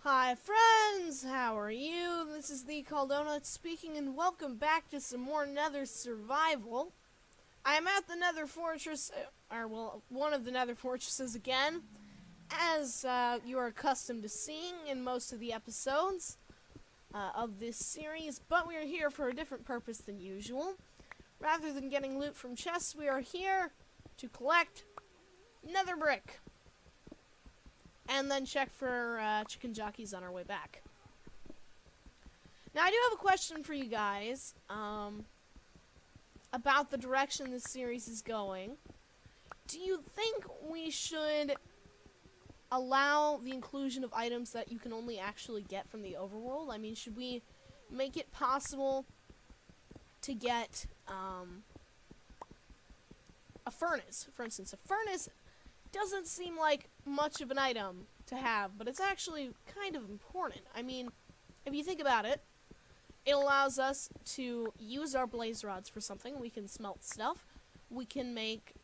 Hi friends, how are you? This is the Chaldonut speaking and welcome back to some more Nether Survival. I am at the Nether Fortress, one of the Nether Fortresses again, as you are accustomed to seeing in most of the episodes of this series, but we are here for a different purpose than usual. Rather than getting loot from chests, we are here to collect Nether Brick. And then check for chicken jockeys on our way back. Now, I do have a question for you guys about the direction this series is going. Do you think we should allow the inclusion of items that you can only actually get from the overworld? I mean, should we make it possible to get a furnace? For instance, a furnace doesn't seem like much of an item to have, but it's actually kind of important. I mean, if you think about it, it allows us to use our blaze rods for something. We can smelt stuff. We can make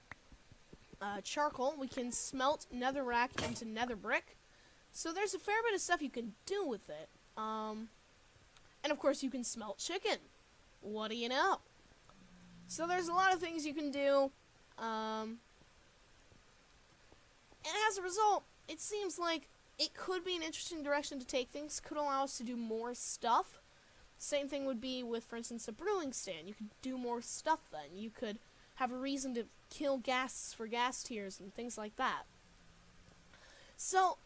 charcoal. We can smelt netherrack into nether brick. So there's a fair bit of stuff you can do with it. And of course you can smelt chicken. What do you know? So there's a lot of things you can do. And as a result, it seems like it could be an interesting direction to take things, could allow us to do more stuff. Same thing would be with, for instance, a brewing stand. You could do more stuff then. You could have a reason to kill ghasts for ghast tears and things like that. So,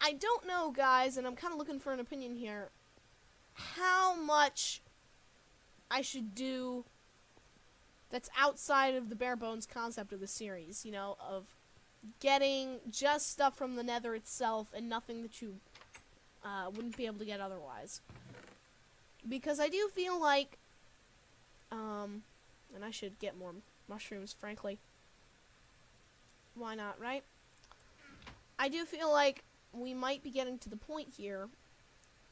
I don't know, guys, and I'm kind of looking for an opinion here, how much I should do that's outside of the bare bones concept of the series, you know, of getting just stuff from the nether itself and nothing that you wouldn't be able to get otherwise. Because I do feel like, and I should get more mushrooms, frankly. Why not, right? I do feel like we might be getting to the point here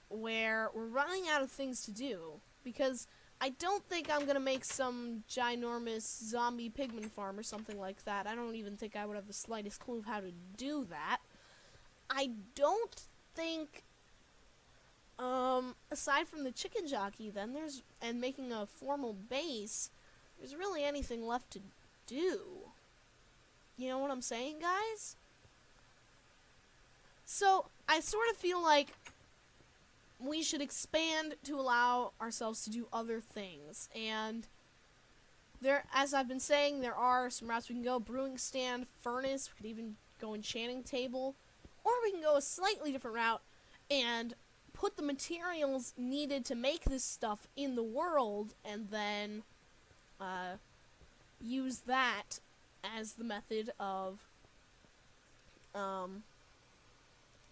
where we're running out of things to do. Because I don't think I'm gonna make some ginormous zombie pigman farm or something like that. I don't even think I would have the slightest clue of how to do that. I don't think, aside from the chicken jockey, then and making a formal base, there's really anything left to do. You know what I'm saying, guys? So, I sort of feel like we should expand to allow ourselves to do other things. And there, as I've been saying, there are some routes we can go. Brewing stand, furnace, we could even go enchanting table. Or we can go a slightly different route and put the materials needed to make this stuff in the world and then use that as the method of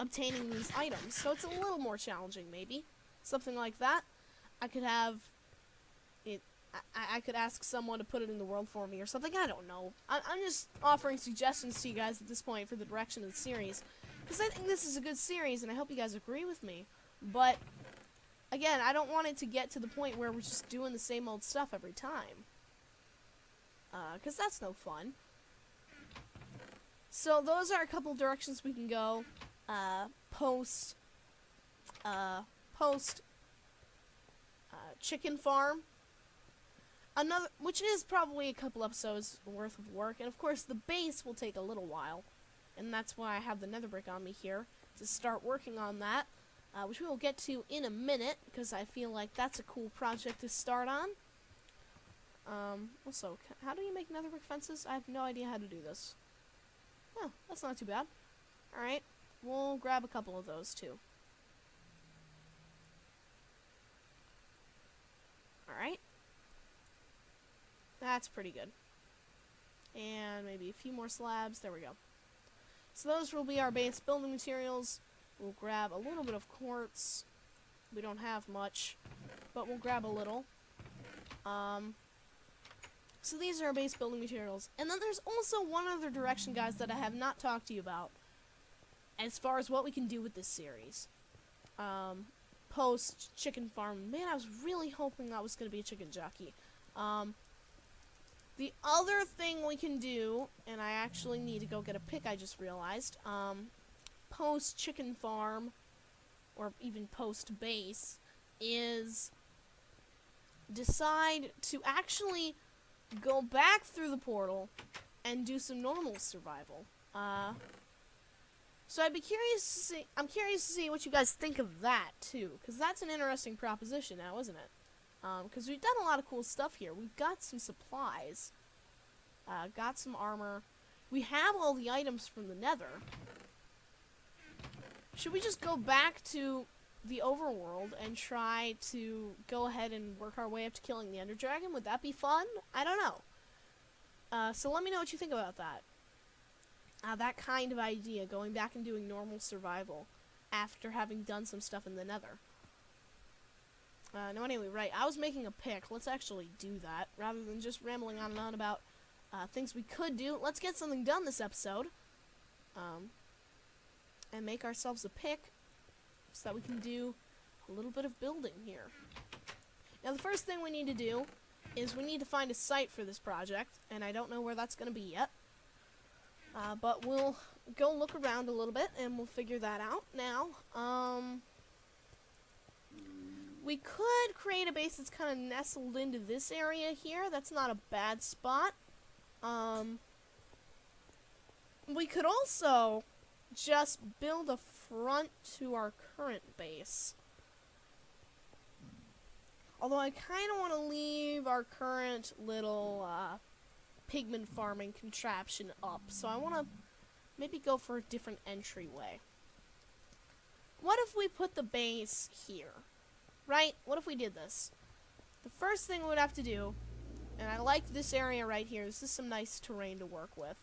obtaining these items. So it's a little more challenging, maybe. Something like that. I could have it. I could ask someone to put it in the world for me or something. I don't know. I'm just offering suggestions to you guys at this point for the direction of the series. Because I think this is a good series, and I hope you guys agree with me. But, again, I don't want it to get to the point where we're just doing the same old stuff every time. Because that's no fun. So those are a couple directions we can go. Post chicken farm. Another, which is probably a couple episodes worth of work, and of course the base will take a little while, and that's why I have the nether brick on me here to start working on that, which we will get to in a minute, because I feel like that's a cool project to start on. Also, how do you make nether brick fences? I have no idea how to do this. Oh, that's not too bad. Alright. We'll grab a couple of those, too. Alright. That's pretty good. And maybe a few more slabs. There we go. So those will be our base building materials. We'll grab a little bit of quartz. We don't have much, but we'll grab a little. So these are our base building materials. And then there's also one other direction, guys, that I have not talked to you about. As far as what we can do with this series. Post chicken farm. Man, I was really hoping that was going to be a chicken jockey. The other thing we can do, and I actually need to go get a pick, I just realized, post chicken farm or even post-base, is decide to actually go back through the portal and do some normal survival. So I'm curious to see what you guys think of that, too, because that's an interesting proposition now, isn't it? Because we've done a lot of cool stuff here. We've got some supplies, got some armor. We have all the items from the Nether. Should we just go back to the overworld and try to go ahead and work our way up to killing the Ender Dragon? Would that be fun? I don't know. So let me know what you think about that. That kind of idea, going back and doing normal survival after having done some stuff in the Nether. No, anyway, right, I was making a pick. Let's actually do that, rather than just rambling on and on about things we could do. Let's get something done this episode, and make ourselves a pick, so that we can do a little bit of building here. Now, the first thing we need to do is we need to find a site for this project, and I don't know where that's going to be yet. But we'll go look around a little bit, and we'll figure that out now. We could create a base that's kind of nestled into this area here. That's not a bad spot. We could also just build a front to our current base. Although I kind of want to leave our current little pigment farming contraption up, so I want to maybe go for a different entryway. What if we put the base here? Right? What if we did this? The first thing we would have to do, and I like this area right here, this is some nice terrain to work with.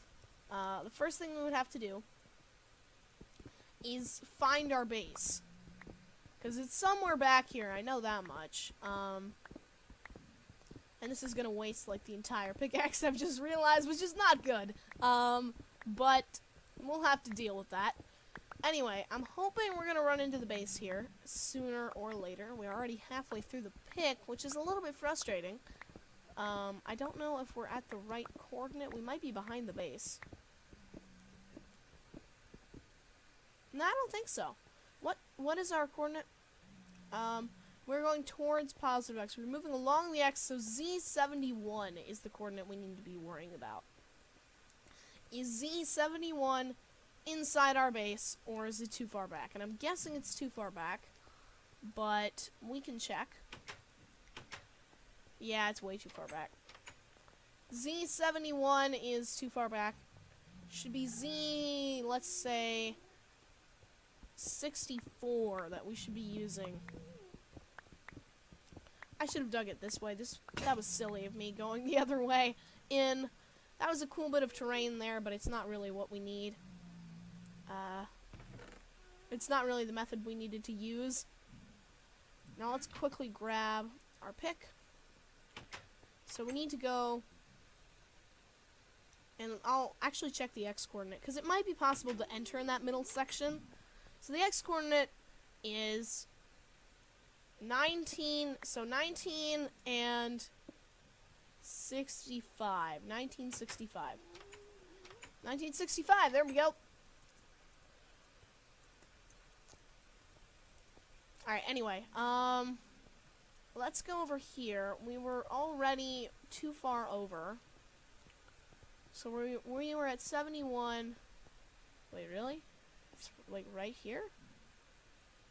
The first thing we would have to do is find our base. Because it's somewhere back here, I know that much. And this is gonna waste, like, the entire pickaxe, I've just realized, which is not good. But we'll have to deal with that. Anyway, I'm hoping we're gonna run into the base here sooner or later. We're already halfway through the pick, which is a little bit frustrating. I don't know if we're at the right coordinate. We might be behind the base. No, I don't think so. What is our coordinate? We're going towards positive X. We're moving along the X, so Z71 is the coordinate we need to be worrying about. Is Z71 inside our base, or is it too far back? And I'm guessing it's too far back, but we can check. Yeah, it's way too far back. Z71 is too far back. Should be Z, let's say, 64 that we should be using. I should have dug it this way. That was silly of me going the other way in. That was a cool bit of terrain there, but it's not really what we need. It's not really the method we needed to use. Now let's quickly grab our pick. So we need to go, and I'll actually check the X coordinate, because it might be possible to enter in that middle section. So the X coordinate is 19, so 19 and 65. 1965. 1965, there we go. Alright, anyway, let's go over here. We were already too far over. So we were at 71. Wait, really? It's like right here?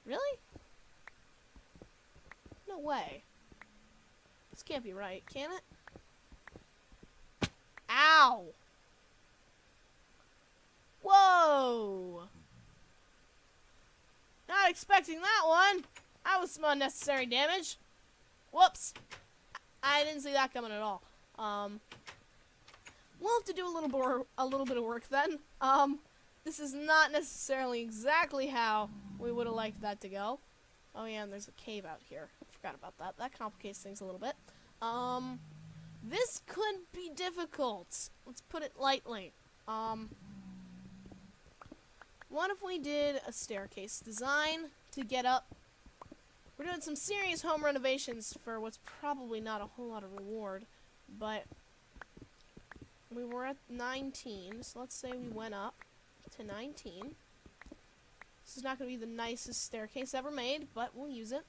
Really? No way. This can't be right, can it? Ow! Whoa! Not expecting that one. That was some unnecessary damage. Whoops. I didn't see that coming at all. We'll have to do a little bit of work then. This is not necessarily exactly how we would have liked that to go. Oh yeah, and there's a cave out here. I forgot about that. That complicates things a little bit. This could be difficult. Let's put it lightly. What if we did a staircase design to get up? We're doing some serious home renovations for what's probably not a whole lot of reward, but we were at 19, so let's say we went up to 19. This is not going to be the nicest staircase ever made, but we'll use it.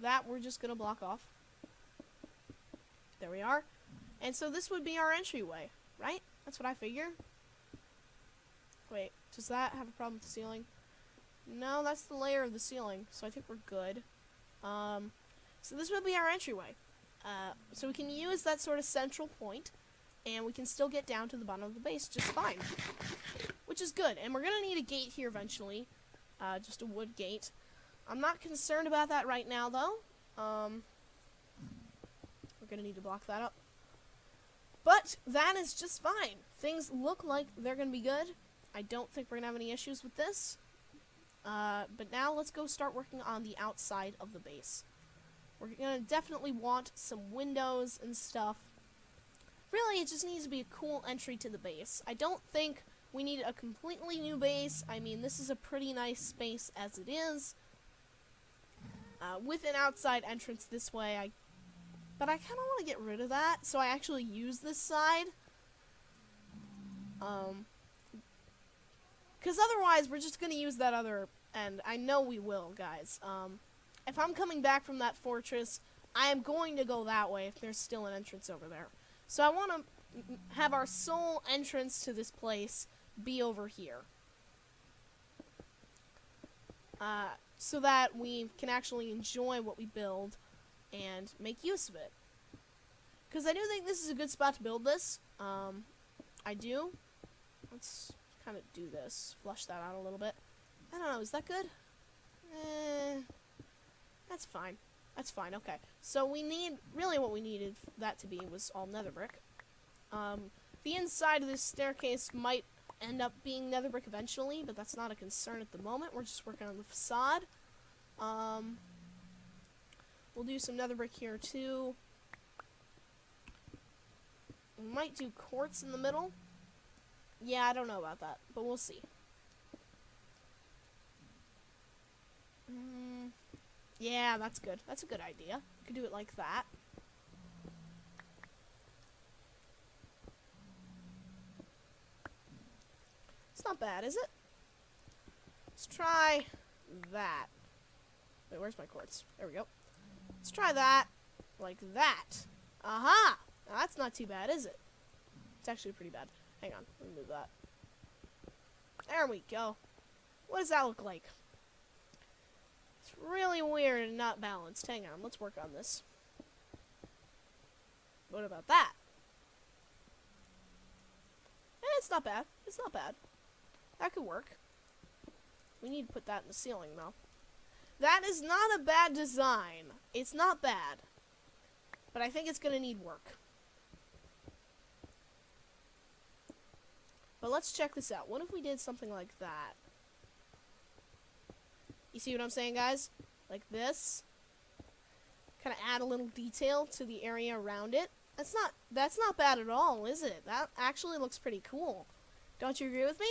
That we're just going to block off. There we are. And so this would be our entryway, right? That's what I figure. Wait, does that have a problem with the ceiling? No, that's the layer of the ceiling, so I think we're good. So this would be our entryway. So we can use that sort of central point, and we can still get down to the bottom of the base just fine. Which is good, and we're going to need a gate here eventually. Just a wood gate. I'm not concerned about that right now, though. We're going to need to block that up. But that is just fine. Things look like they're going to be good. I don't think we're going to have any issues with this. But now let's go start working on the outside of the base. We're going to definitely want some windows and stuff. Really, it just needs to be a cool entry to the base. I don't think we need a completely new base. I mean, this is a pretty nice space as it is. With an outside entrance this way, but I kind of want to get rid of that, so I actually use this side. Because otherwise, we're just going to use that other end. I know we will, guys. If I'm coming back from that fortress, I am going to go that way if there's still an entrance over there. So I want to have our sole entrance to this place be over here. So that we can actually enjoy what we build and make use of it. Because I do think this is a good spot to build this. I do. Let's kind of do this. Flush that out a little bit. I don't know, is that good? That's fine. That's fine, okay. So we need, really what we needed that to be was all nether brick. The inside of this staircase might end up being nether brick eventually, but that's not a concern at the moment. We're just working on the facade. We'll do some nether brick here too. We might do quartz in the middle. Yeah, I don't know about that, but we'll see. Yeah, that's good. That's a good idea. We could do it like that. It's not bad, is it? Let's try that. Wait, where's my quartz? There we go. Let's try that like that. Aha! Now that's not too bad, is it? It's actually pretty bad. Hang on, let me move that. There we go. What does that look like? It's really weird and not balanced. Hang on, let's work on this. What about that? It's not bad. It's not bad. That could work. We need to put that in the ceiling, though. That is not a bad design. It's not bad. But I think it's going to need work. But let's check this out. What if we did something like that? You see what I'm saying, guys? Like this. Kind of add a little detail to the area around it. That's not bad at all, is it? That actually looks pretty cool. Don't you agree with me?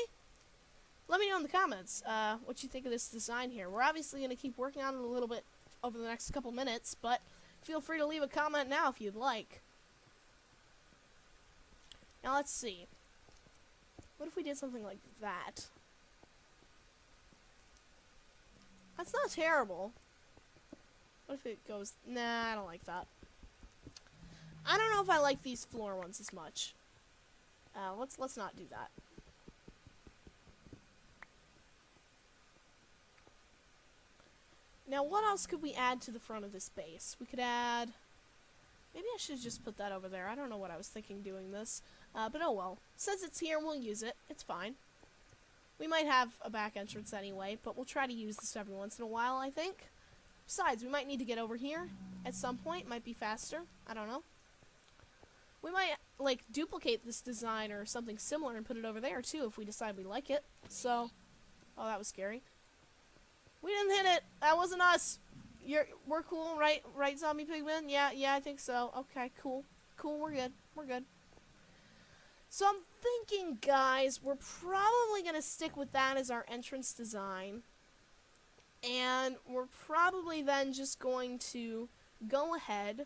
Let me know in the comments what you think of this design here. We're obviously going to keep working on it a little bit over the next couple minutes, but feel free to leave a comment now if you'd like. Now let's see. What if we did something like that? That's not terrible. What if it goes... Nah, I don't like that. I don't know if I like these floor ones as much. Let's not do that. Now, what else could we add to the front of this base? We could add... Maybe I should just put that over there. I don't know what I was thinking doing this. But oh well. Since it's here, we'll use it. It's fine. We might have a back entrance anyway, but we'll try to use this every once in a while, I think. Besides, we might need to get over here at some point. Might be faster. I don't know. We might, like, duplicate this design or something similar and put it over there, too, if we decide we like it. So... Oh, that was scary. We didn't hit it. That wasn't us. We're cool, right? Right, Zombie Pigman? Yeah, I think so. Okay, cool. Cool, we're good. We're good. So I'm thinking, guys, we're probably going to stick with that as our entrance design. And we're probably then just going to go ahead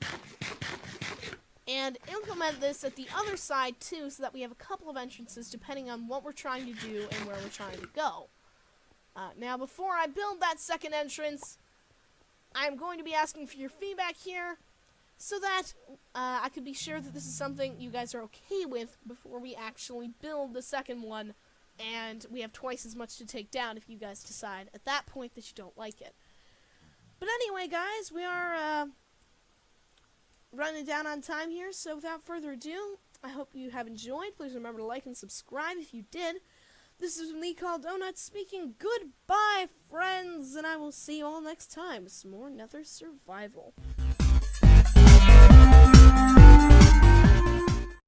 and implement this at the other side, too, so that we have a couple of entrances depending on what we're trying to do and where we're trying to go. Now, before I build that second entrance, I'm going to be asking for your feedback here so that I could be sure that this is something you guys are okay with before we actually build the second one, and we have twice as much to take down if you guys decide at that point that you don't like it. But anyway, guys, we are running down on time here, so without further ado, I hope you have enjoyed. Please remember to like and subscribe if you did. This is me, Chaldonut, speaking goodbye, friends, and I will see you all next time with some more Nether Survival.